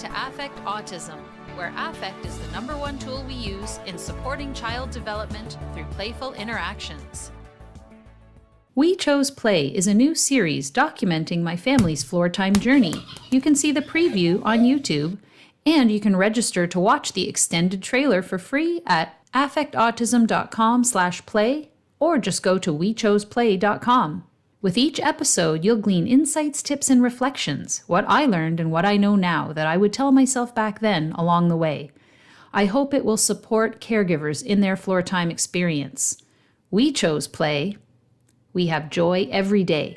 to Affectautism, where affect is the #1 tool we use in supporting child development through playful interactions. We Chose Play is a new series documenting my family's floor time journey. You can see the preview on YouTube, and you can register to watch the extended trailer for free at affectautism.com/play, or just go to wechoseplay.com. With each episode, you'll glean insights, tips, and reflections, what I learned and what I know now that I would tell myself back then along the way. I hope it will support caregivers in their floor time experience. We chose play. We have joy every day.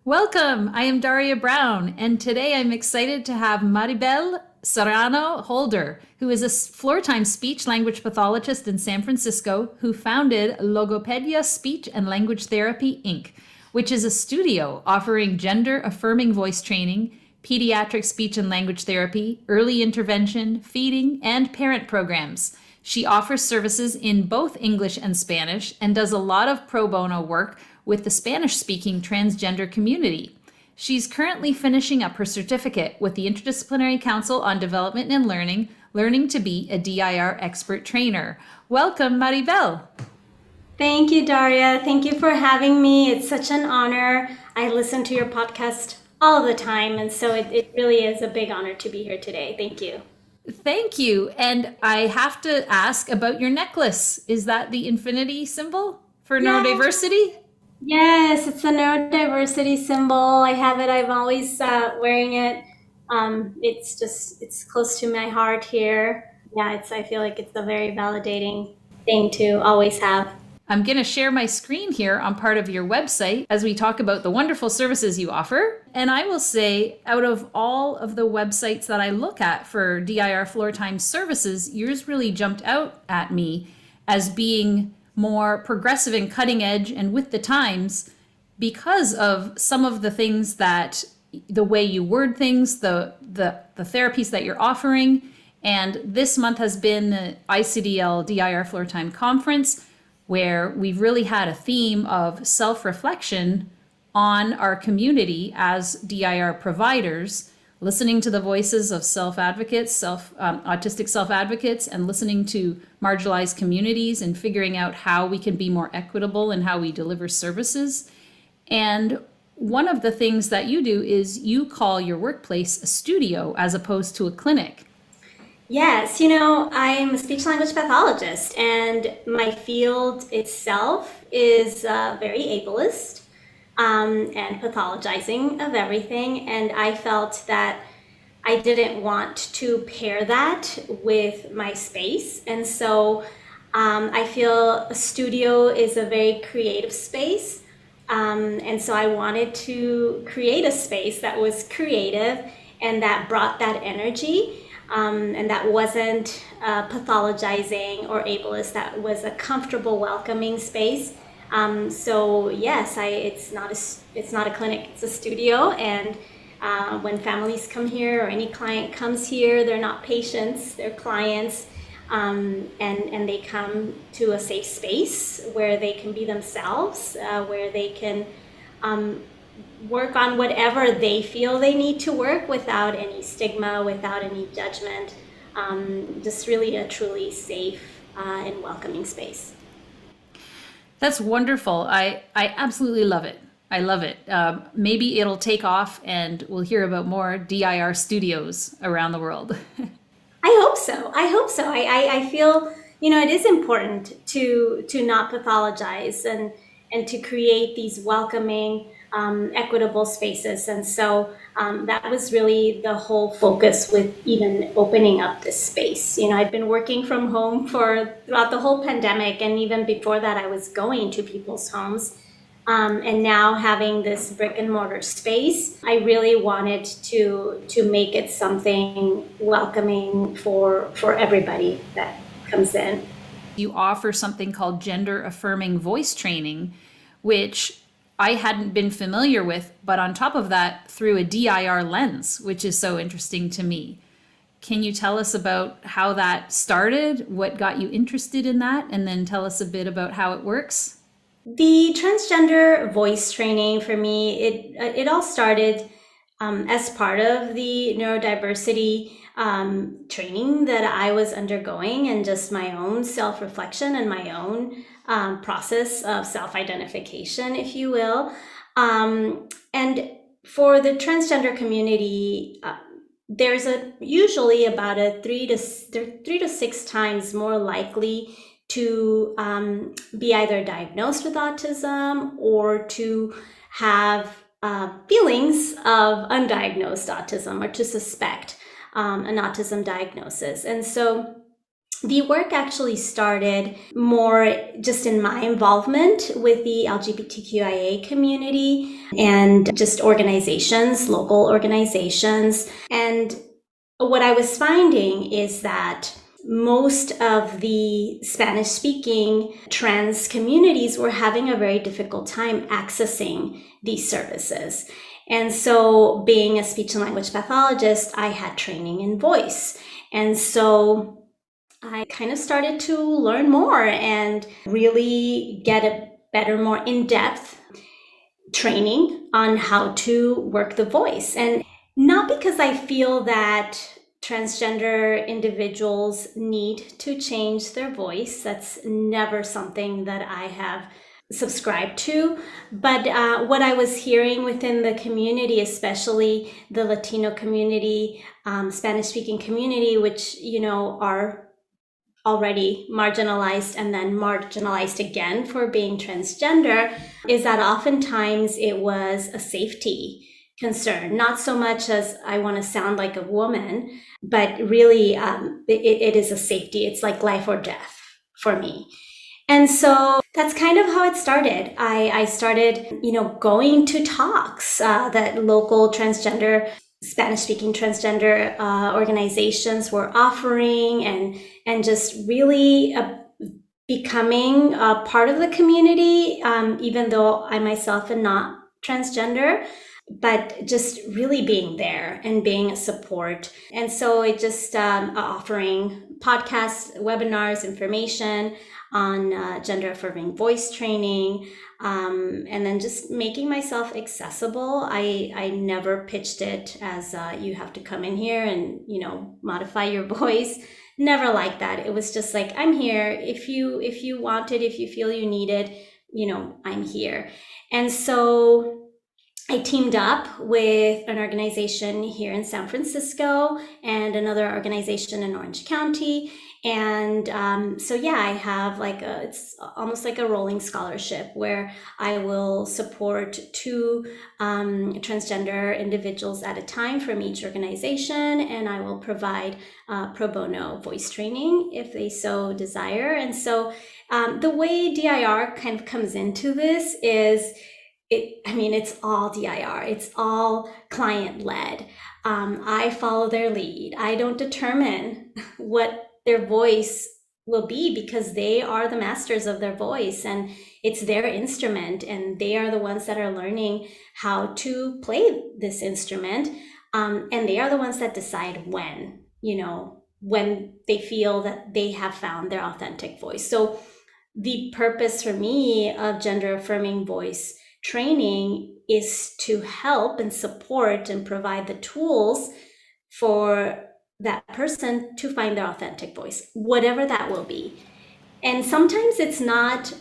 Welcome! I am Daria Brown, and today I'm excited to have Maribel Serrano Holder, who is a floor-time speech-language pathologist in San Francisco, who founded Logopedia Speech and Language Therapy, Inc., which is a studio offering gender-affirming voice training, pediatric speech and language therapy, early intervention, feeding, and parent programs. She offers services in both English and Spanish and does a lot of pro bono work with the Spanish-speaking transgender community. She's currently finishing up her certificate with the Interdisciplinary Council on Development and learning to be a DIR expert trainer. Welcome, Maribel. Thank you, Daria. Thank you for having me. It's such an honor. I listen to your podcast all the time, and so it really is a big honor to be here today. Thank you. Thank you. And I have to ask about your necklace. Is that the infinity symbol for neurodiversity? Yes, it's a neurodiversity symbol. I have it. I'm always wearing it. It's close to my heart here. Yeah, I feel like it's a very validating thing to always have. I'm going to share my screen here on part of your website as we talk about the wonderful services you offer. And I will say, out of all of the websites that I look at for DIR floor time services, yours really jumped out at me as being more progressive and cutting edge and with the times because of some of the things that the way you word things, the therapies that you're offering. And this month has been the ICDL DIR floor time conference, where we've really had a theme of self-reflection on our community as DIR providers, listening to the voices of self-advocates, autistic self-advocates, and listening to marginalized communities and figuring out how we can be more equitable in how we deliver services. And one of the things that you do is you call your workplace a studio as opposed to a clinic. Yes, I'm a speech-language pathologist, and my field itself is very ableist and pathologizing of everything. And I felt that I didn't want to pair that with my space. And so I feel a studio is a very creative space. And so I wanted to create a space that was creative and that brought that energy. And that wasn't pathologizing or ableist. That was a comfortable, welcoming space. So yes, it's not a clinic. It's a studio. And when families come here or any client comes here, they're not patients, they're clients, and they come to a safe space where they can be themselves, where they can work on whatever they feel they need to work without any stigma, without any judgment. Just really a truly safe and welcoming space. That's wonderful. I absolutely love it. I love it. Maybe it'll take off and we'll hear about more DIR studios around the world. I hope so. I feel, it is important to not pathologize and to create these welcoming, equitable spaces. And so that was really the whole focus with even opening up this space. I've been working from home throughout the whole pandemic, and even before that I was going to people's homes. And now having this brick and mortar space, I really wanted to make it something welcoming for everybody that comes in. You offer something called gender affirming voice training, which I hadn't been familiar with, but on top of that, through a DIR lens, which is so interesting to me. Can you tell us about how that started, what got you interested in that, and then tell us a bit about how it works? The transgender voice training for me, it all started As part of the neurodiversity training that I was undergoing, and just my own self-reflection and my own process of self-identification, if you will. And for the transgender community, there's usually about a 3 to 6 times more likely to be either diagnosed with autism or to have feelings of undiagnosed autism, or to suspect an autism diagnosis. And so the work actually started more just in my involvement with the LGBTQIA community and just organizations, local organizations. And what I was finding is that most of the Spanish-speaking trans communities were having a very difficult time accessing these services. And so, being a speech and language pathologist, I had training in voice. And so I kind of started to learn more and really get a better, more in-depth training on how to work the voice. And not because I feel that transgender individuals need to change their voice. That's never something that I have subscribed to. But what I was hearing within the community, especially the Latino community, Spanish-speaking community, which, are already marginalized and then marginalized again for being transgender, is that oftentimes it was a safety concern, not so much as I want to sound like a woman, but really it is a safety. It's like life or death for me. And so that's kind of how it started. I started, going to talks that local transgender, Spanish-speaking transgender organizations were offering, and just really becoming a part of the community, even though I myself am not transgender, but just really being there and being a support. And so it just offering podcasts, webinars, information on gender affirming voice training, and then just making myself accessible. I never pitched it as you have to come in here and modify your voice. Never like that. It was just like, I'm here. If you want it, if you feel you need it, I'm here. And so I teamed up with an organization here in San Francisco and another organization in Orange County. And I have it's almost like a rolling scholarship where I will support 2 transgender individuals at a time from each organization, and I will provide pro bono voice training if they so desire. And so the way DIR kind of comes into this is, it's all DIR. It's all client-led. I follow their lead. I don't determine what their voice will be, because they are the masters of their voice, and it's their instrument, and they are the ones that are learning how to play this instrument. And they are the ones that decide when they feel that they have found their authentic voice. So the purpose for me of gender affirming voice training is to help and support and provide the tools for that person to find their authentic voice, whatever that will be. And sometimes it's not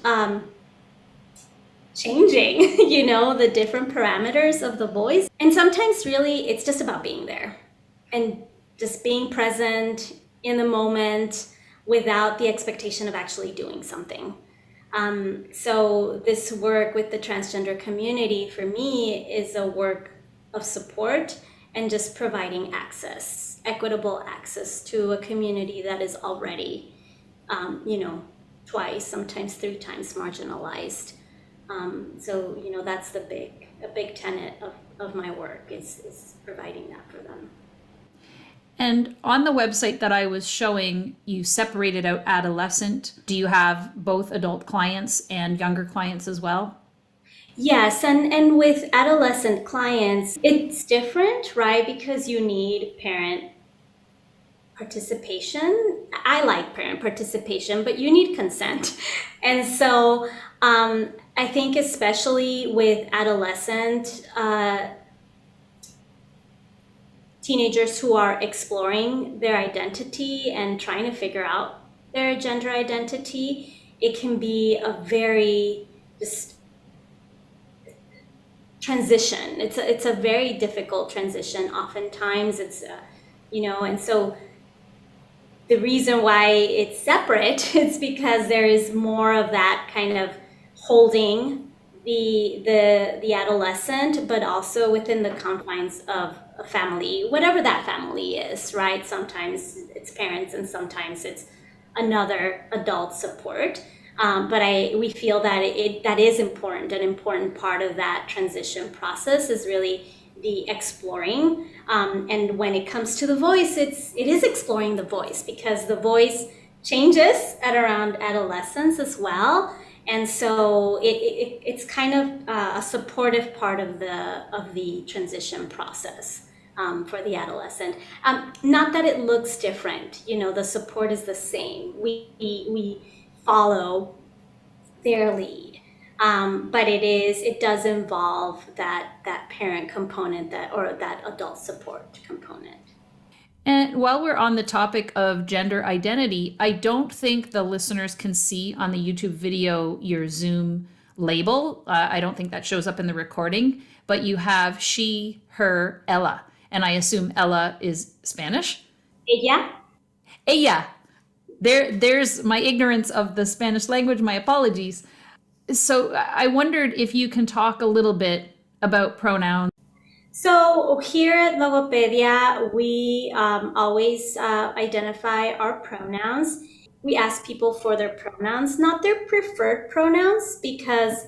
changing, the different parameters of the voice. And sometimes really it's just about being there and just being present in the moment without the expectation of actually doing something. So this work with the transgender community for me is a work of support and just providing access, equitable access to a community that is already, 2, sometimes 3 times marginalized. So that's a big tenet of my work is providing that for them. And on the website that I was showing, you separated out adolescent. Do you have both adult clients and younger clients as well? Yes, and with adolescent clients, it's different, right? Because you need parent participation. I like parent participation, but you need consent. And so I think especially with adolescent, teenagers who are exploring their identity and trying to figure out their gender identity, it can be a very just transition. It's a very difficult transition. Oftentimes it's, and so the reason why it's separate is because there is more of that kind of holding the adolescent, but also within the confines of a family, whatever that family is, right? Sometimes it's parents and sometimes it's another adult support. But we feel that that is important. An important part of that transition process is really the exploring. And when it comes to the voice, it is exploring the voice, because the voice changes at around adolescence as well. And so it's kind of a supportive part of the transition process for the adolescent. Not that it looks different, the support is the same. We follow their lead. But it does involve that parent component, or that adult support component. And while we're on the topic of gender identity, I don't think the listeners can see on the YouTube video your Zoom label. I don't think that shows up in the recording, but you have she, her, Ella. And I assume Ella is Spanish? Ella. Ella. There's my ignorance of the Spanish language. My apologies. So I wondered if you can talk a little bit about pronouns. So here at Logopedia, we always identify our pronouns. We ask people for their pronouns, not their preferred pronouns, because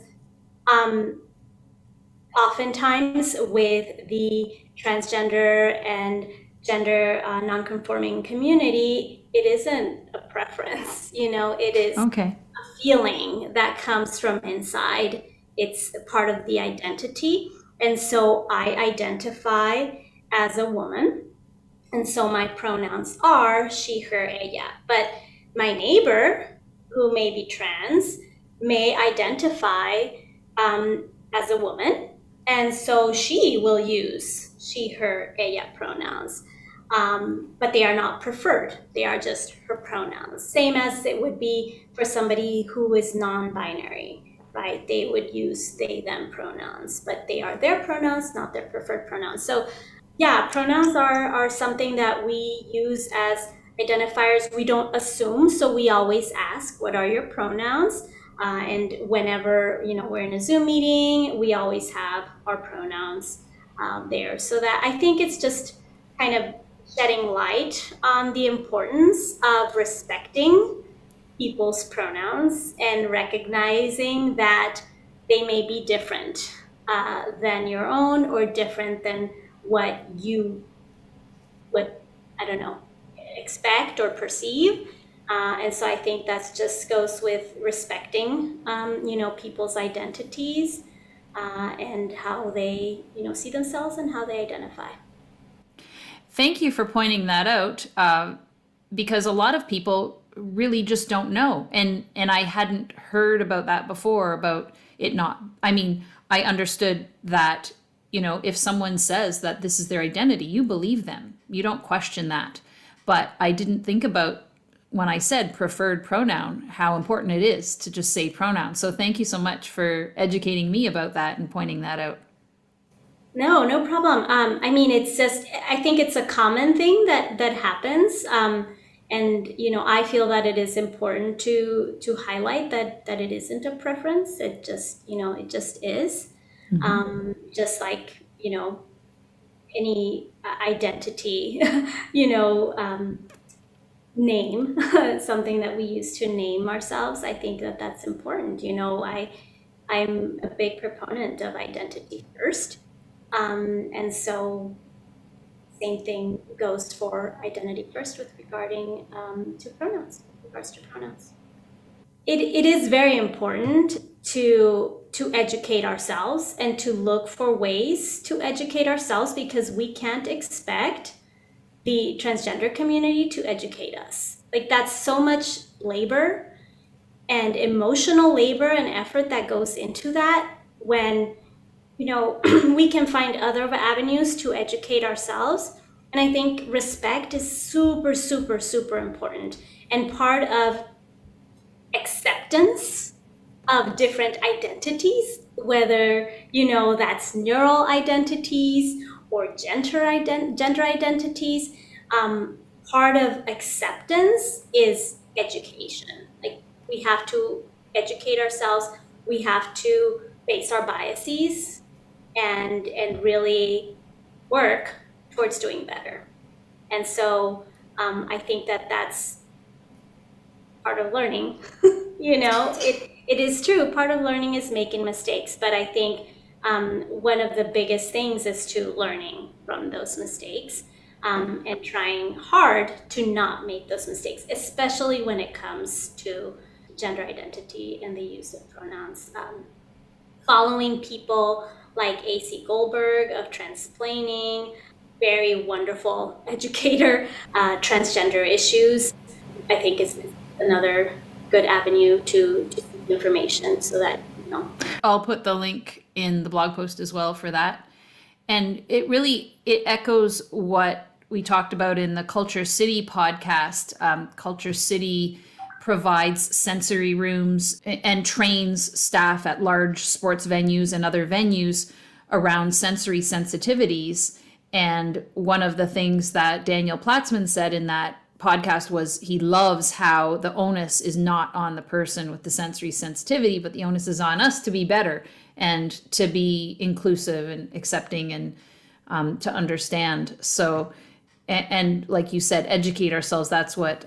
oftentimes with the transgender and gender nonconforming community, it isn't a preference, it is Okay. a feeling that comes from inside. It's part of the identity. And so I identify as a woman. And so my pronouns are she, her, ella. But my neighbor, who may be trans, may identify as a woman. And so she will use she, her, ella pronouns. But they are not preferred. They are just her pronouns. Same as it would be for somebody who is non-binary, right? They would use they, them pronouns, but they are their pronouns, not their preferred pronouns. So yeah, pronouns are something that we use as identifiers. We don't assume, so we always ask, what are your pronouns? And whenever, we're in a Zoom meeting, we always have our pronouns there. So that I think it's just kind of shedding light on the importance of respecting people's pronouns and recognizing that they may be different than your own, or different than what you would, expect or perceive. And so I think that just goes with respecting, people's identities and how they, see themselves and how they identify. Thank you for pointing that out, because a lot of people really just don't know. And I hadn't heard about that before, about it not. I mean, I understood that, if someone says that this is their identity, you believe them. You don't question that. But I didn't think about, when I said preferred pronoun, how important it is to just say pronoun. So thank you so much for educating me about that and pointing that out. No problem. It's just, I think it's a common thing that happens. And, I feel that it is important to highlight that it isn't a preference. It just, it just is. Mm-hmm. Just like, any identity, name, something that we use to name ourselves. I think that that's important. I'm a big proponent of identity first. And so same thing goes for identity first with regarding to pronouns, with regards to pronouns. It is very important to educate ourselves and to look for ways to educate ourselves, because we can't expect the transgender community to educate us. Like, that's so much labor and emotional labor and effort that goes into that, when we can find other avenues to educate ourselves. And I think respect is super, super, super important and part of acceptance of different identities, whether, that's neural identities or gender identities. Part of acceptance is education. Like, we have to educate ourselves. We have to face our biases and really work towards doing better. And so I think that that's part of learning. It is true. Part of learning is making mistakes, but I think one of the biggest things is to learning from those mistakes, and trying hard to not make those mistakes, especially when it comes to gender identity and the use of pronouns. Following people like A.C. Goldberg of Transplaining, very wonderful educator, transgender issues, I think is another good avenue to seek information so that, I'll put the link in the blog post as well for that. And it echoes what we talked about in the Culture City podcast. Culture City provides sensory rooms and trains staff at large sports venues and other venues around sensory sensitivities. And one of the things that Daniel Platzman said in that podcast was he loves how the onus is not on the person with the sensory sensitivity, but the onus is on us to be better and to be inclusive and accepting and to understand. So, and like you said, educate ourselves. That's what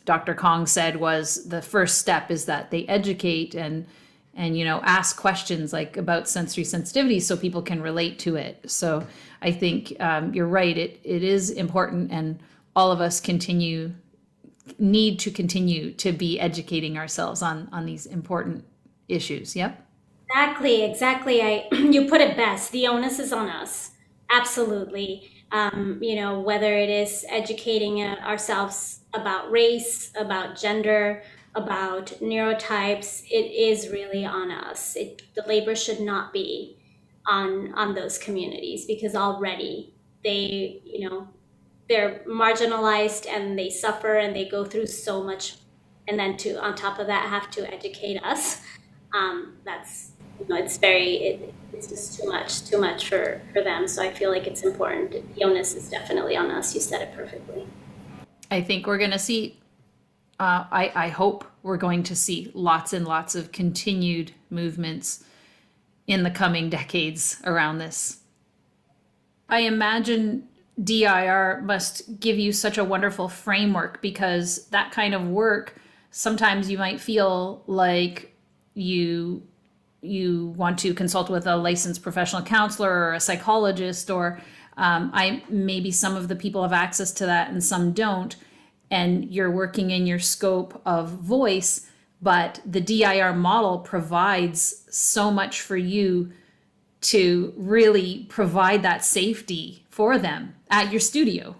Dr. Kong said was the first step, is that they educate and ask questions like about sensory sensitivity so people can relate to it. So I think you're right. It is important, and all of us need to continue to be educating ourselves on these important issues. Yep. Exactly. You put it best. The onus is on us. Absolutely. Whether it is educating ourselves about race, about gender, about neurotypes, it is really on us. The labor should not be on those communities, because already they're marginalized and they suffer and they go through so much, and then to on top of that have to educate us. That's it's just too much for them. So I feel like it's important. The onus is definitely on us. You said it perfectly. I think we're going to see, I hope we're going to see lots and lots of continued movements in the coming decades around this. I imagine DIR must give you such a wonderful framework, because that kind of work, sometimes you might feel like you want to consult with a licensed professional counselor or a psychologist, or maybe some of the people have access to that and some don't, and you're working in your scope of voice, but the DIR model provides so much for you to really provide that safety for them at your studio.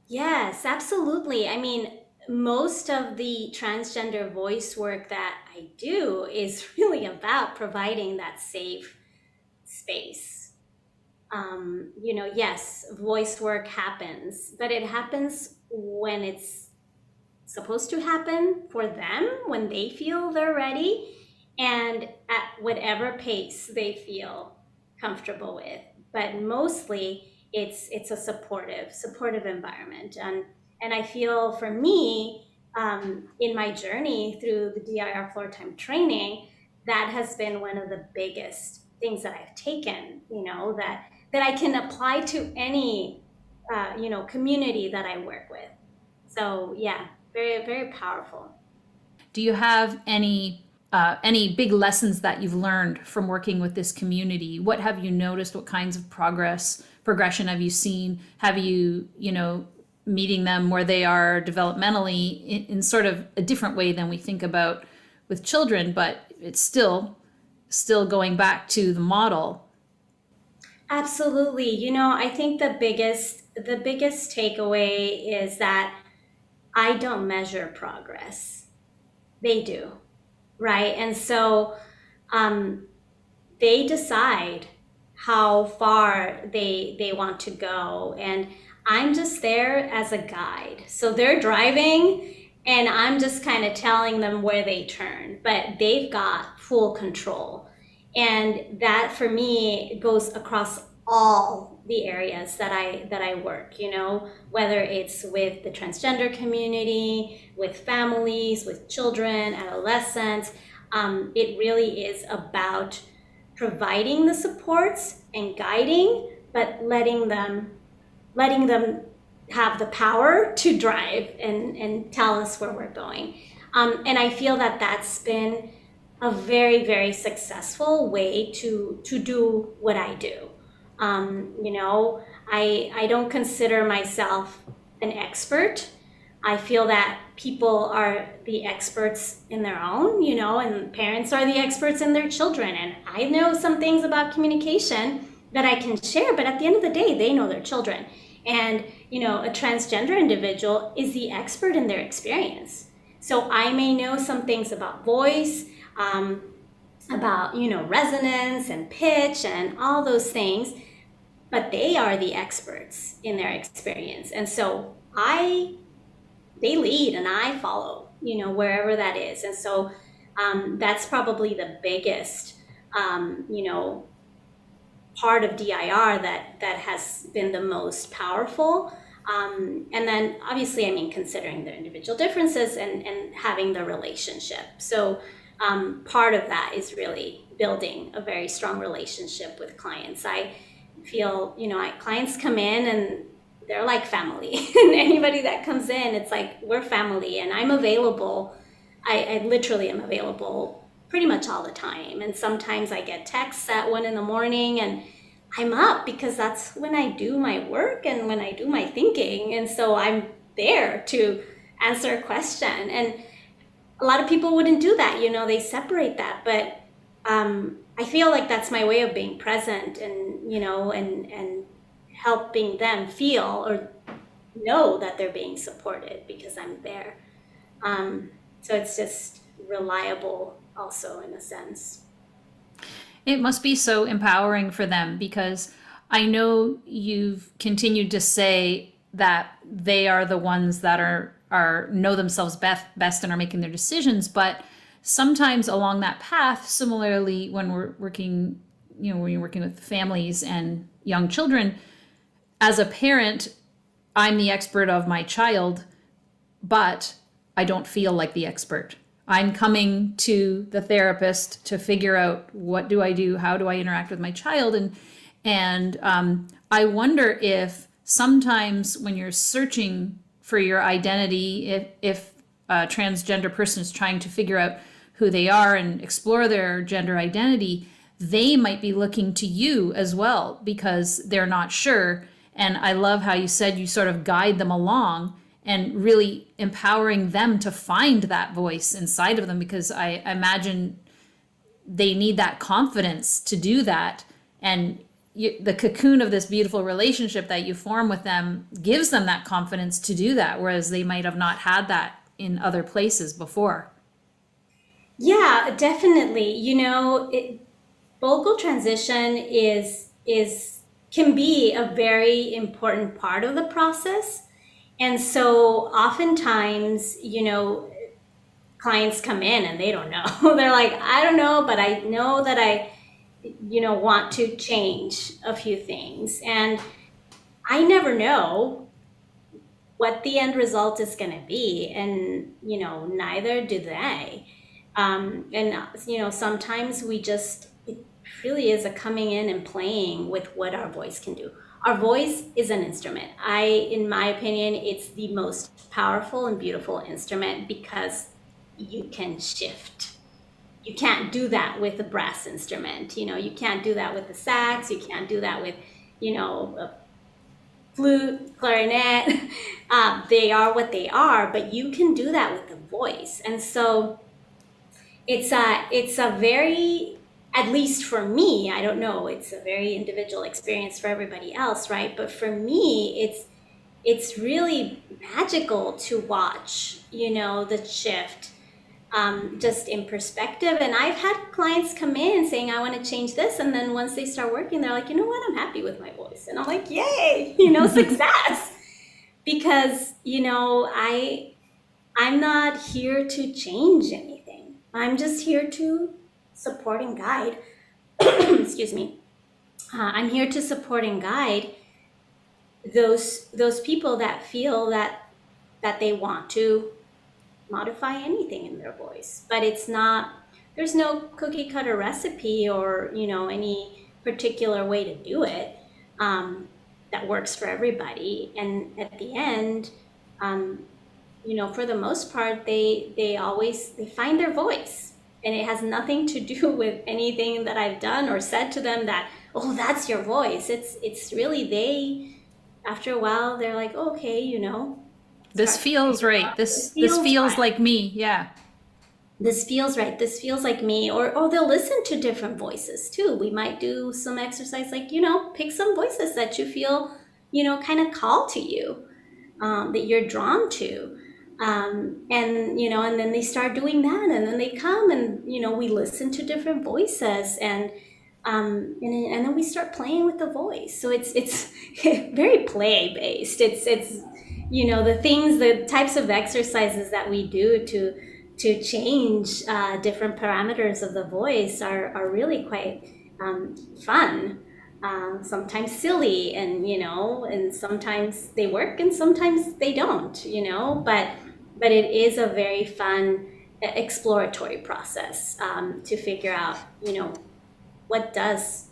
Yes, absolutely. I mean, most of the transgender voice work that I do is really about providing that safe space. Yes, voice work happens, but it happens when it's supposed to happen for them, when they feel they're ready, and at whatever pace they feel comfortable with. But mostly it's a supportive environment. And I feel, for me, in my journey through the DIR floor time training, that has been one of the biggest things that I've taken, that I can apply to any community that I work with. So yeah, very, very powerful. Do you have any big lessons that you've learned from working with this community? What have you noticed? What kinds of progression have you seen? Have you, meeting them where they are developmentally in sort of a different way than we think about with children, but it's still going back to the model? Absolutely. I think the biggest takeaway is that I don't measure progress. They do, right? And so they decide how far they want to go. And I'm just there as a guide. So they're driving and I'm just kind of telling them where they turn, but they've got full control. And that for me goes across all the areas that I work, whether it's with the transgender community, with families, with children, adolescents. It really is about providing the supports and guiding, but letting them have the power to drive and tell us where we're going. And I feel that that's been a very, very successful way to do what I do. I don't consider myself an expert. I feel that people are the experts in their own, and parents are the experts in their children. And I know some things about communication that I can share, but at the end of the day, they know their children. And, a transgender individual is the expert in their experience. So I may know some things about voice, about, resonance and pitch and all those things, but they are the experts in their experience. And so they lead and I follow, wherever that is. And so that's probably the biggest, part of DIR that has been the most powerful. And then obviously, considering their individual differences and having the relationship. So part of that is really building a very strong relationship with clients. I feel, clients come in and they're like family. And anybody that comes in, it's like, we're family and I'm available. I literally am available pretty much all the time. And sometimes I get texts at 1 a.m. and I'm up because that's when I do my work and when I do my thinking. And so I'm there to answer a question. And a lot of people wouldn't do that, they separate that. But I feel like that's my way of being present and, and helping them feel or know that they're being supported because I'm there. So it's just reliable also in a sense. It must be so empowering for them because I know you've continued to say that they are the ones that are know themselves best and are making their decisions, but sometimes along that path, similarly when we're working, when you're working with families and young children, as a parent, I'm the expert of my child, but I don't feel like the expert. I'm coming to the therapist to figure out what do I do, how do I interact with my child, and I wonder if sometimes when you're searching for your identity, if a transgender person is trying to figure out who they are and explore their gender identity, they might be looking to you as well because they're not sure. And I love how you said you sort of guide them along and really empowering them to find that voice inside of them, because I imagine they need that confidence to do that. And the cocoon of this beautiful relationship that you form with them gives them that confidence to do that, whereas they might have not had that in other places before. Yeah, definitely. Vocal transition can be a very important part of the process. And so oftentimes, clients come in and they don't know. They're like, I don't know, but I know that I, want to change a few things. And I never know what the end result is going to be. And, neither do they. Sometimes it really is a coming in and playing with what our voice can do. Our voice is an instrument. In my opinion, it's the most powerful and beautiful instrument because you can shift. You can't do that with a brass instrument. You can't do that with the sax. You can't do that with, a flute, clarinet. They are what they are, but you can do that with the voice. And so it's a very, at least for me, I don't know, it's a very individual experience for everybody else, right? But for me, it's really magical to watch, the shift just in perspective. And I've had clients come in saying, I want to change this. And then once they start working, they're like, you know what, I'm happy with my voice. And I'm like, yay, success. Because, I'm not here to change anything. I'm just here to support and guide. Excuse me. I'm here to support and guide those people that feel that they want to modify anything in their voice. But it's not, there's no cookie cutter recipe or any particular way to do it that works for everybody. And at the end, for the most part, they find their voice, and it has nothing to do with anything that I've done or said to them that, oh, that's your voice. It's really they. After a while, they're like, oh, okay, This start to feels figure right. out, This feels right. like me. Yeah. This feels right. This feels like me. Or they'll listen to different voices too. We might do some exercise like, pick some voices that you feel, kind of call to you, that you're drawn to. And then they start doing that, and then they come and, we listen to different voices, and then we start playing with the voice. So it's very play based. It's the types of exercises that we do to change different parameters of the voice are really quite fun. Sometimes silly, and sometimes they work and sometimes they don't, but it is a very fun exploratory process to figure out, what does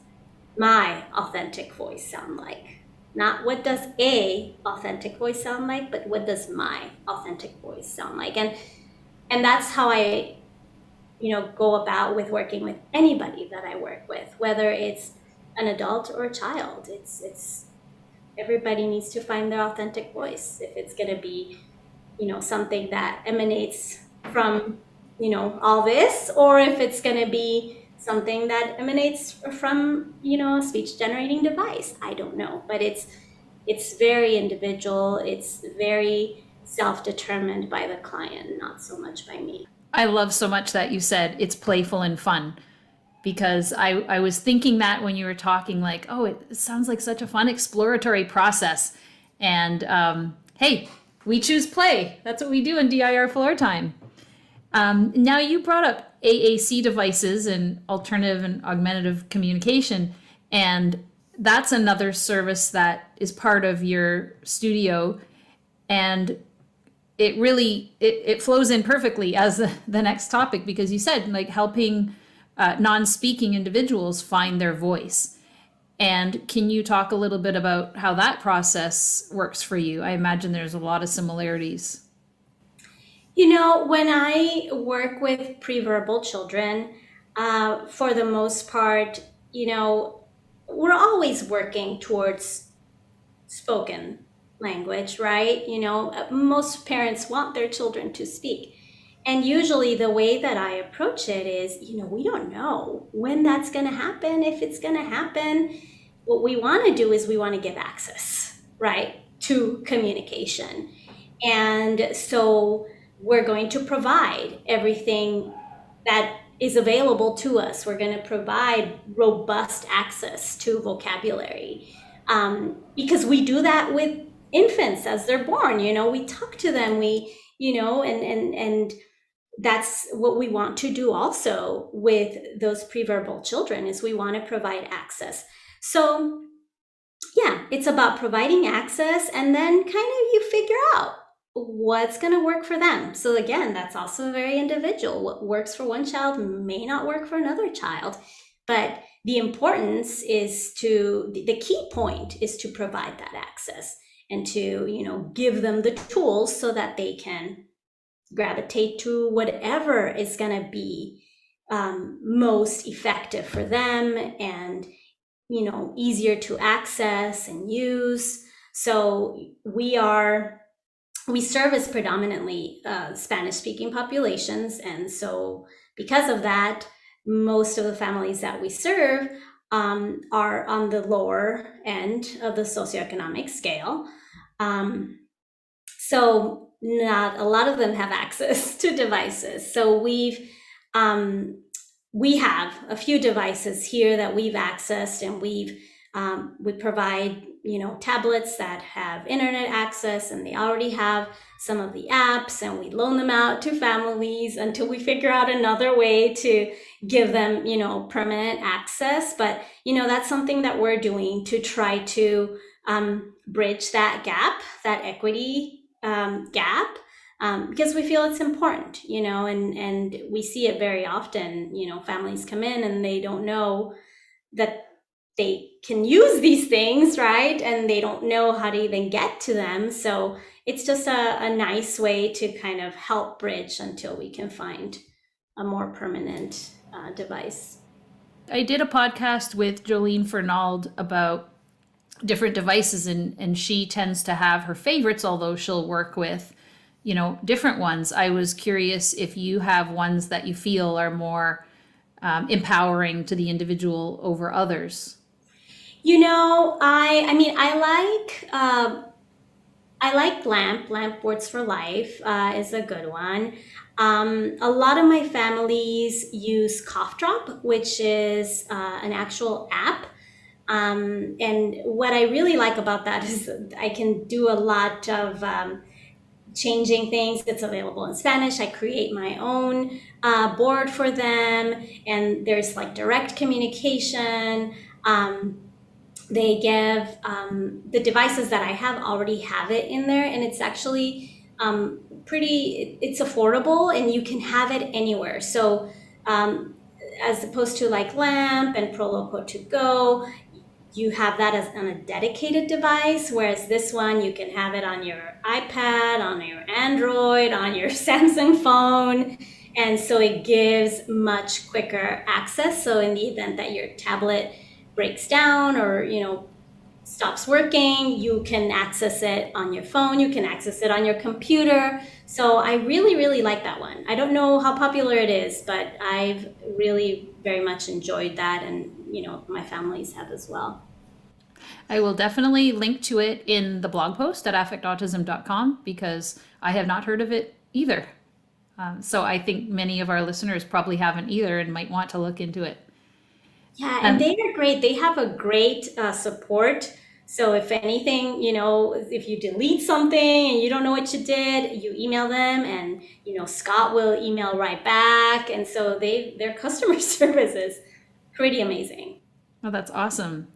my authentic voice sound like? Not what does a authentic voice sound like, but what does my authentic voice sound like? And that's how I, go about with working with anybody that I work with, whether it's an adult or a child. It's everybody needs to find their authentic voice. If it's going to be, something that emanates from, all this, or if it's going to be something that emanates from, a speech generating device. I don't know, but it's very individual. It's very self-determined by the client, not so much by me. I love so much that you said it's playful and fun, because I was thinking that when you were talking, like, oh, it sounds like such a fun exploratory process. And hey, we choose play. That's what we do in DIR floor time. Now, you brought up AAC devices and alternative and augmentative communication, and that's another service that is part of your studio. And it flows in perfectly as the next topic, because you said, like, helping non-speaking individuals find their voice. And can you talk a little bit about how that process works for you? I imagine there's a lot of similarities. When I work with preverbal children, for the most part, we're always working towards spoken language, right? Most parents want their children to speak. And usually the way that I approach it is, we don't know when that's going to happen, if it's going to happen. What we want to do is we want to give access, right, to communication. And so we're going to provide everything that is available to us. We're going to provide robust access to vocabulary, because we do that with infants as they're born. We talk to them, and that's what we want to do also with those preverbal children, is we want to provide access. So yeah, it's about providing access, and then kind of you figure out what's going to work for them. So again, that's also very individual. What works for one child may not work for another child. But the importance is the key point is to provide that access, and to, give them the tools so that they can gravitate to whatever is going to be most effective for them, and easier to access and use. So we service predominantly Spanish speaking populations, and so because of that, most of the families that we serve are on the lower end of the socioeconomic scale. So not a lot of them have access to devices. So we have a few devices here that we've accessed, and we provide tablets that have internet access, and they already have some of the apps, and we loan them out to families until we figure out another way to give them permanent access. But that's something that we're doing to try to bridge that gap, that equity gap, because we feel it's important, and we see it very often. Families come in and they don't know that they can use these things, right? And they don't know how to even get to them. So it's just a nice way to kind of help bridge until we can find a more permanent device. I did a podcast with Jolene Fernald about different devices, and she tends to have her favorites, although she'll work with different ones. I was curious if you have ones that you feel are more empowering to the individual over others. I mean, I like Lamp Boards for Life is a good one. A lot of my families use Cough Drop, which is an actual app. And what I really like about that is I can do a lot of changing things. It's available in Spanish. I create my own board for them, and there's like direct communication. They give the devices that I have already have it in there, and it's actually it's affordable, and you can have it anywhere. So as opposed to like Lamp and Proloco to Go, you have that as on a dedicated device, whereas this one you can have it on your iPad, on your Android, on your Samsung phone. And so it gives much quicker access. So in the event that your tablet breaks down or stops working, you can access it on your phone, you can access it on your computer. So I really, really like that one. I don't know how popular it is, but I've really very much enjoyed that, and my families have as well. I will definitely link to it in the blog post at affectautism.com because I have not heard of it either. So I think many of our listeners probably haven't either and might want to look into it. Yeah, and they are great. They have a great support. So if anything, if you delete something and you don't know what you did, you email them, and Scott will email right back. And so their customer service is pretty amazing. Oh, that's awesome.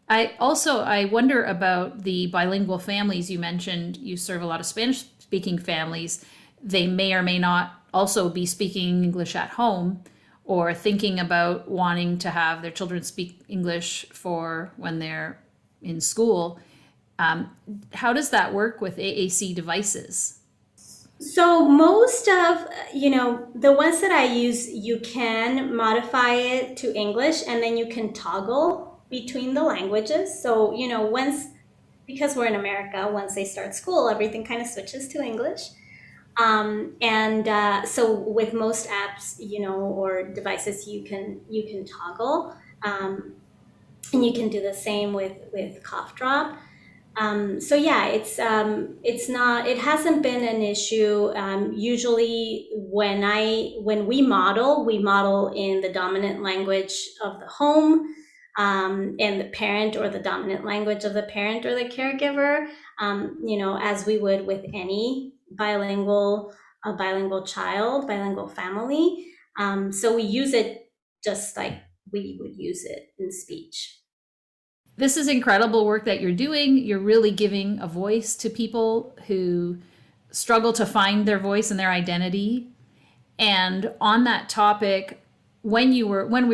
I wonder about the bilingual families you mentioned. You serve a lot of Spanish speaking families. They may or may not also be speaking English at home, or thinking about wanting to have their children speak English for when they're in school. How does that work with AAC devices? So most of, the ones that I use, you can modify it to English, and then you can toggle between the languages. So, because we're in America, once they start school, everything kind of switches to English. So with most apps, or devices, you can toggle, and you can do the same with Cough Drop. So yeah, it hasn't been an issue. Usually when we model in the dominant language of the home, and the parent, or the dominant language of the parent or the caregiver, as we would with any bilingual child, bilingual family. So we use it just like we would use it in speech. This is incredible work that you're doing. You're really giving a voice to people who struggle to find their voice and their identity. And on that topic, when we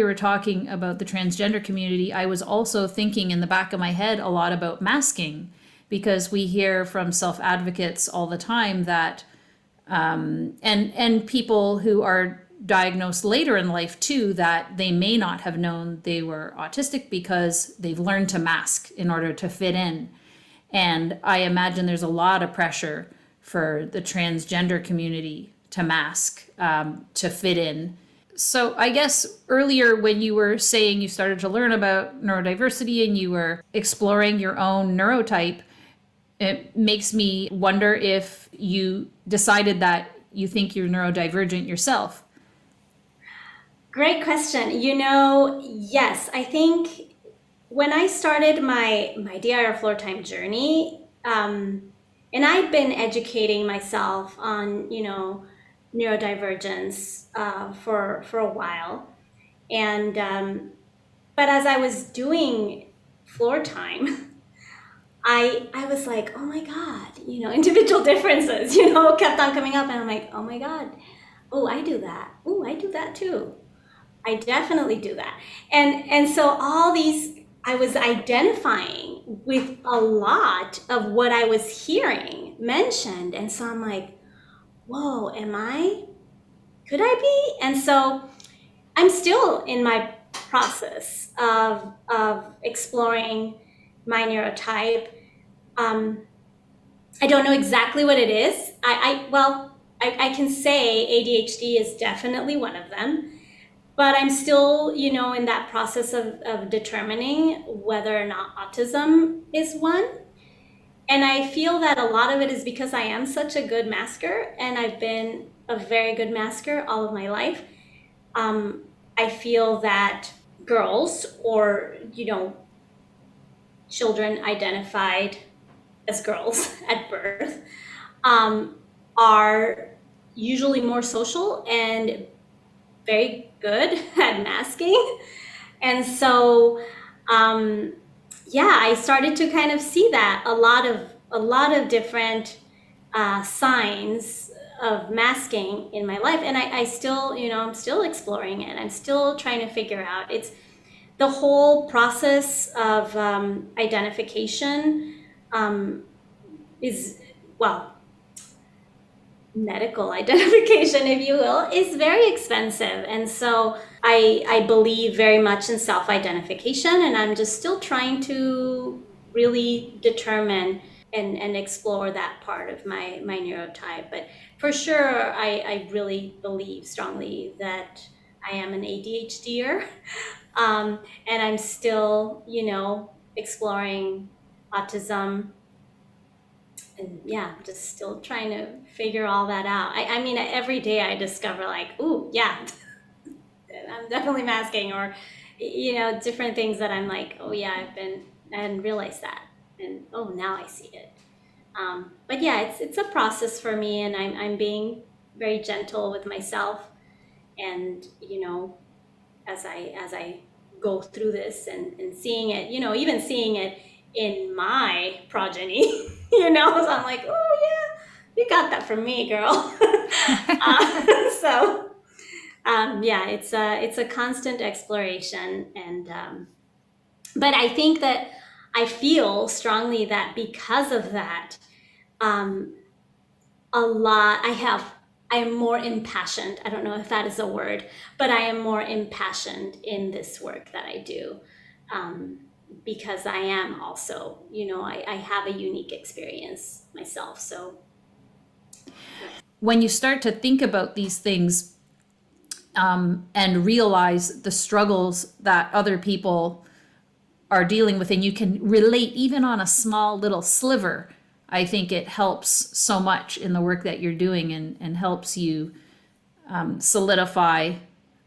were talking about the transgender community, I was also thinking in the back of my head a lot about masking, because we hear from self-advocates all the time that and people who are diagnosed later in life too, that they may not have known they were autistic because they've learned to mask in order to fit in. And I imagine there's a lot of pressure for the transgender community to mask, to fit in. So I guess earlier when you were saying you started to learn about neurodiversity and you were exploring your own neurotype, It makes me wonder if you decided that you think you're neurodivergent yourself. Great question. Yes, I think when I started my DIR floor time journey, and I've been educating myself on, neurodivergence for a while. And but as I was doing floor time, I was like, oh my God, individual differences, kept on coming up, and I'm like, oh my God, oh, I do that. Oh, I do that too. I definitely do that. And so all these, I was identifying with a lot of what I was hearing mentioned. And so I'm like, whoa, could I be? And so I'm still in my process of exploring my neurotype. I don't know exactly what it is. I can say ADHD is definitely one of them. But I'm still, in that process of determining whether or not autism is one. And I feel that a lot of it is because I am such a good masker, and I've been a very good masker all of my life. I feel that girls or, children identified as girls at birth are usually more social and very good at masking. And so, I started to kind of see that a lot of different signs of masking in my life. And I still, I'm still exploring it. I'm still trying to figure out. It's the whole process of identification is, well, medical identification, if you will, is very expensive. And so I believe very much in self-identification, and I'm just still trying to really determine and explore that part of my neurotype. But for sure, I really believe strongly that I am an ADHDer. And I'm still, exploring autism. And yeah, just still trying to figure all that out. I mean, every day I discover like, ooh, yeah, I'm definitely masking, or, different things that I'm like, oh yeah, I hadn't realized that. And oh, now I see it. But yeah, it's a process for me, and I'm being very gentle with myself. And, as I go through this and seeing it, even seeing it in my progeny, so I'm like, oh yeah, you got that from me, girl. So yeah, it's a constant exploration. And but I think that I feel strongly that because of that, um, I am more impassioned. I don't know if that is a word, but I am more impassioned in this work that I do. Because I am also, I have a unique experience myself. So When you start to think about these things and realize the struggles that other people are dealing with, and you can relate even on a small little sliver, I think it helps so much in the work that you're doing, and helps you solidify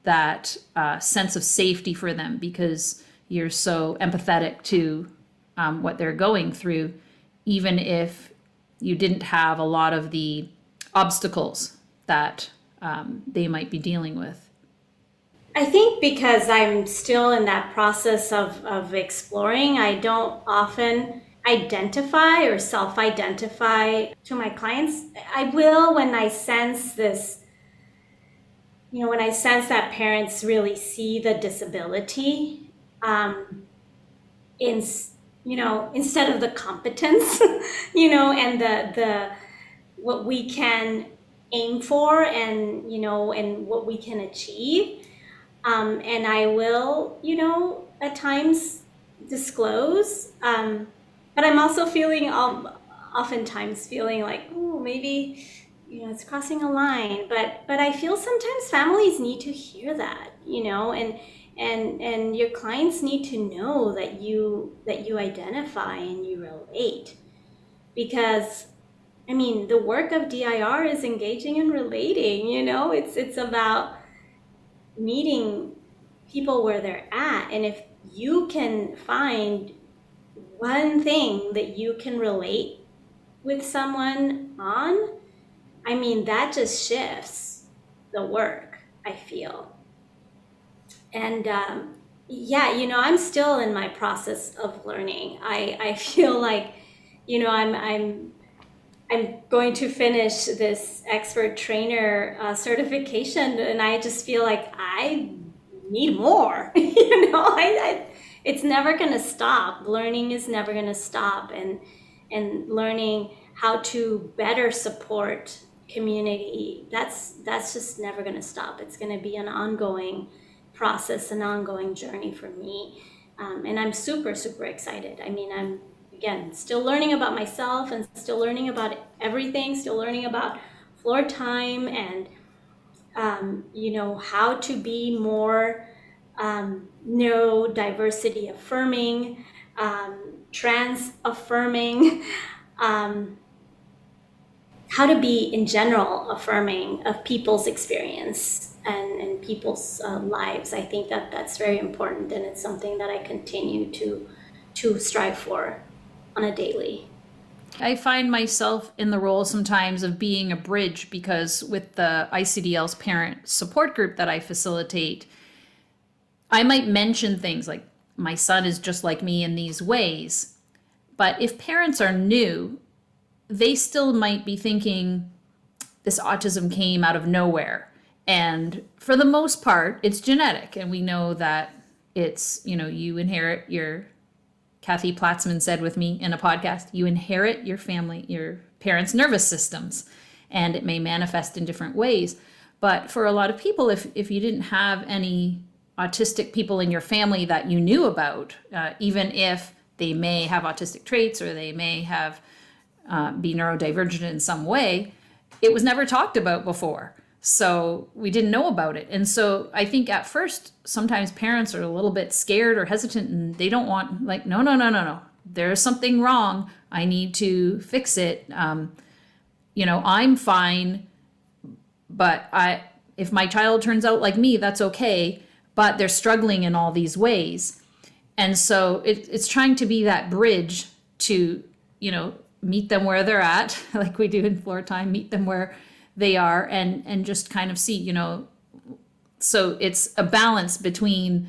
that sense of safety for them, because you're so empathetic to what they're going through, even if you didn't have a lot of the obstacles that they might be dealing with. I think because I'm still in that process of exploring, I don't often identify or self-identify to my clients. I will when I sense this, when I sense that parents really see the disability in, instead of the competence, and the what we can aim for, and, and what we can achieve. And I will, at times disclose, but I'm also oftentimes feeling like, oh, maybe, it's crossing a line. But I feel sometimes families need to hear that, and your clients need to know that you identify and you relate. because I mean, the work of DIR is engaging and relating, it's about meeting people where they're at. And if you can find one thing that you can relate with someone on, I mean, that just shifts the work, I feel. And yeah, I'm still in my process of learning. I feel like, I'm going to finish this expert trainer certification, and I just feel like I need more. It's never going to stop. Learning is never going to stop, and learning how to better support community. That's just never going to stop. It's going to be an ongoing process, an ongoing journey for me, and I'm super excited. I mean, I'm again still learning about myself and still learning about everything. Still learning about floor time and how to be more neurodiversity affirming, trans affirming, how to be in general affirming of people's experience and people's lives. I think that that's very important, and it's something that I continue to strive for on a daily. I find myself in the role sometimes of being a bridge, because with the ICDL's parent support group that I facilitate, I might mention things like, my son is just like me in these ways. But if parents are new, they still might be thinking this autism came out of nowhere. And for the most part, it's genetic. And we know that it's, you inherit your, Kathy Platzman said with me in a podcast, you inherit your parents' nervous systems, and it may manifest in different ways. But for a lot of people, if you didn't have any autistic people in your family that you knew about, even if they may have autistic traits or they may have be neurodivergent in some way, it was never talked about before. So we didn't know about it. And so I think at first, sometimes parents are a little bit scared or hesitant, and they don't want, like, no. There's something wrong. I need to fix it. I'm fine, but if my child turns out like me, that's okay. But they're struggling in all these ways. And so it's trying to be that bridge to, meet them where they're at, like we do in floor time, meet them where they are, and just kind of see, so it's a balance between,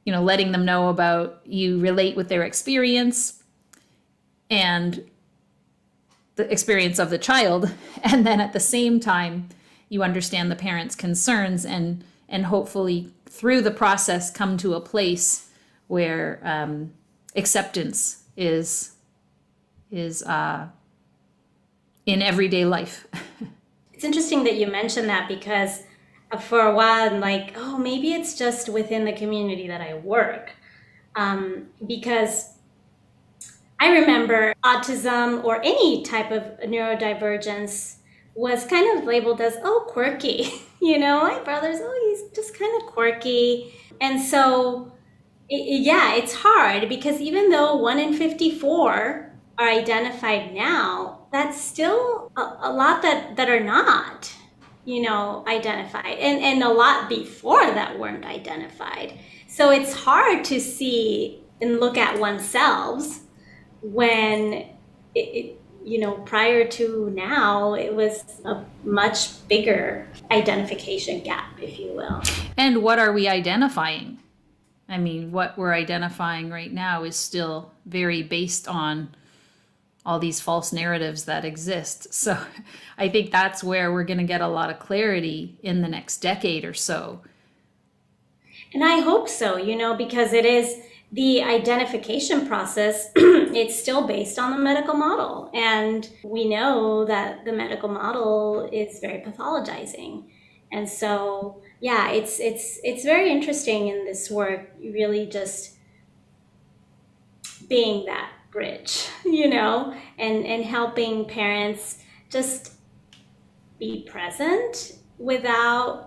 letting them know about, you relate with their experience and the experience of the child. And then at the same time, you understand the parents' concerns, and hopefully through the process come to a place where acceptance is in everyday life. It's interesting that you mentioned that, because for a while I'm like, oh, maybe it's just within the community that I work. Because I remember autism or any type of neurodivergence was kind of labeled as, oh, quirky. My brother's, oh, he's just kind of quirky. And so, it's hard, because even though 1 in 54 are identified now, that's still a lot that are not, identified, and a lot before that weren't identified. So it's hard to see and look at oneself when prior to now, it was a much bigger identification gap, if you will. And what are we identifying? I mean, what we're identifying right now is still very based on all these false narratives that exist. So I think that's where we're going to get a lot of clarity in the next decade or so. And I hope so, because it is the identification process. It's still based on the medical model. And we know that the medical model is very pathologizing. And so, yeah, it's very interesting in this work, really just being that bridge, and helping parents just be present without,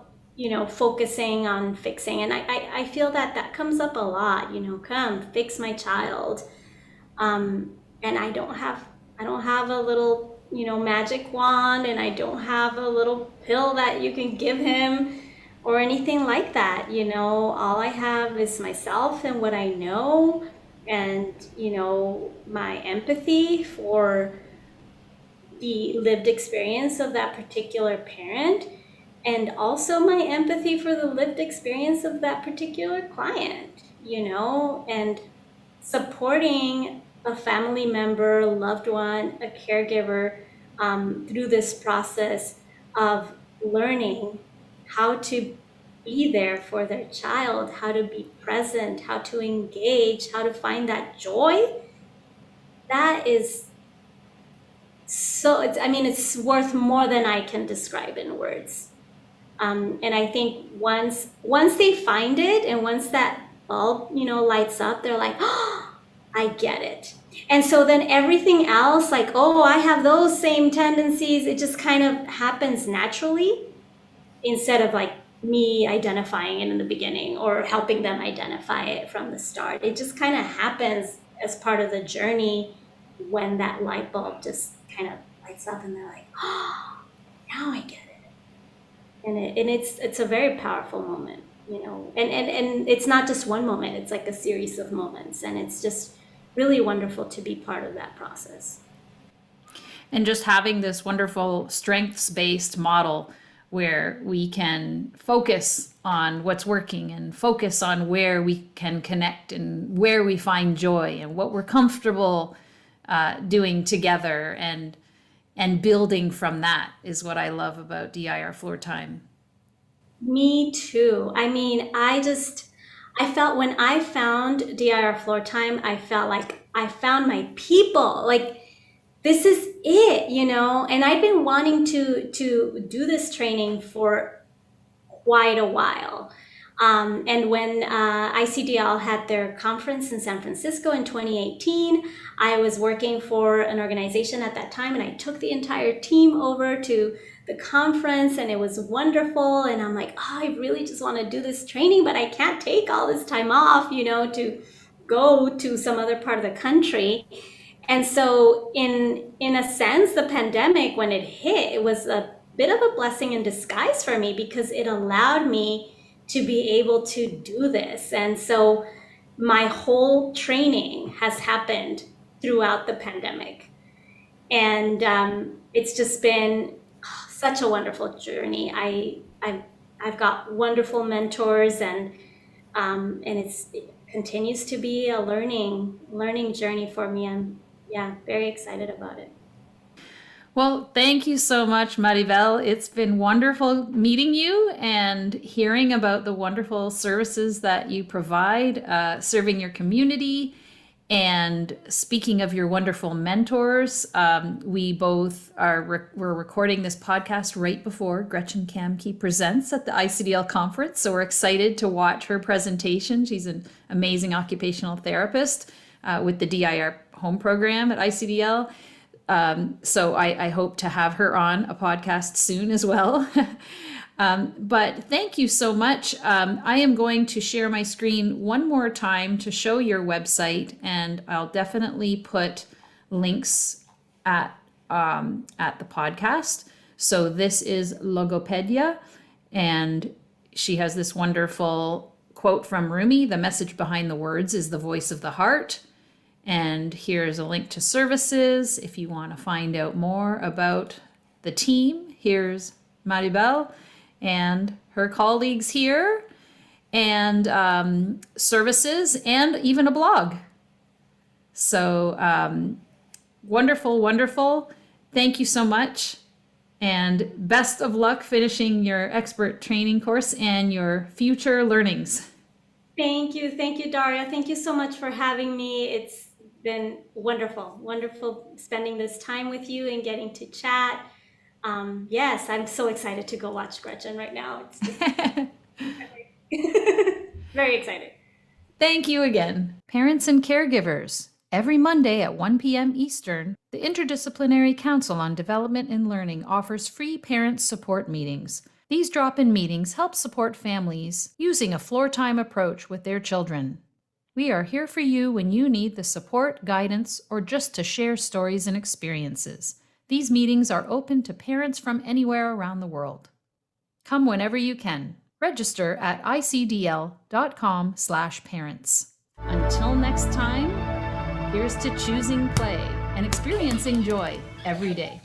focusing on fixing. And I feel that comes up a lot, come fix my child. And and I don't have a little, magic wand, and I don't have a little pill that you can give him or anything like that. All I have is myself and what I know, and my empathy for the lived experience of that particular parent, and also my empathy for the lived experience of that particular client, and supporting a family member, loved one, a caregiver, through this process of learning how to be there for their child, how to be present, how to engage, how to find that joy. That is so, it's worth more than I can describe in words. And I think once they find it, and once that bulb, lights up, they're like, oh, I get it. And so then everything else, like, oh, I have those same tendencies, it just kind of happens naturally, instead of like me identifying it in the beginning or helping them identify it from the start. It just kind of happens as part of the journey, when that light bulb just kind of lights up and they're like, oh, now I get it. And it's a very powerful moment, and it's not just one moment, it's like a series of moments, and it's just really wonderful to be part of that process. And just having this wonderful strengths-based model where we can focus on what's working and focus on where we can connect and where we find joy and what we're comfortable doing together, and building from that is what I love about DIR Floor Time. Me too. I felt, when I found DIR Floor Time, I felt like I found my people. Like, this is it, and I've been wanting to do this training for quite a while. And when ICDL had their conference in San Francisco in 2018, I was working for an organization at that time, and I took the entire team over to the conference, and it was wonderful. And I'm like, oh, I really just want to do this training, but I can't take all this time off, to go to some other part of the country. And so in a sense, the pandemic, when it hit, it was a bit of a blessing in disguise for me, because it allowed me to be able to do this. And so my whole training has happened throughout the pandemic. And it's just been such a wonderful journey. I've got wonderful mentors, and it continues to be a learning journey for me. I'm very excited about it. Well, thank you so much, Maribel. It's been wonderful meeting you and hearing about the wonderful services that you provide, serving your community. And speaking of your wonderful mentors, we both we're recording this podcast right before Gretchen Kamke presents at the ICDL conference. So we're excited to watch her presentation. She's an amazing occupational therapist with the DIR home program at ICDL. So I hope to have her on a podcast soon as well. But thank you so much. I am going to share my screen one more time to show your website, and I'll definitely put links at the podcast. So this is Logopedia, and she has this wonderful quote from Rumi: "The message behind the words is the voice of the heart." And here's a link to services if you want to find out more about the team. Here's Maribel and her colleagues here, and services, and even a blog. So wonderful, wonderful. Thank you so much. And best of luck finishing your expert training course and your future learnings. Thank you, Daria. Thank you so much for having me. It's been wonderful spending this time with you and getting to chat. Yes, I'm so excited to go watch Gretchen right now. It's just very excited. Thank you again. Parents and caregivers. Every Monday at 1 p.m. Eastern, the Interdisciplinary Council on Development and Learning offers free parent support meetings. These drop-in meetings help support families using a floor time approach with their children. We are here for you when you need the support, guidance, or just to share stories and experiences. These meetings are open to parents from anywhere around the world. Come whenever you can. Register at icdl.com/parents. Until next time, here's to choosing play and experiencing joy every day.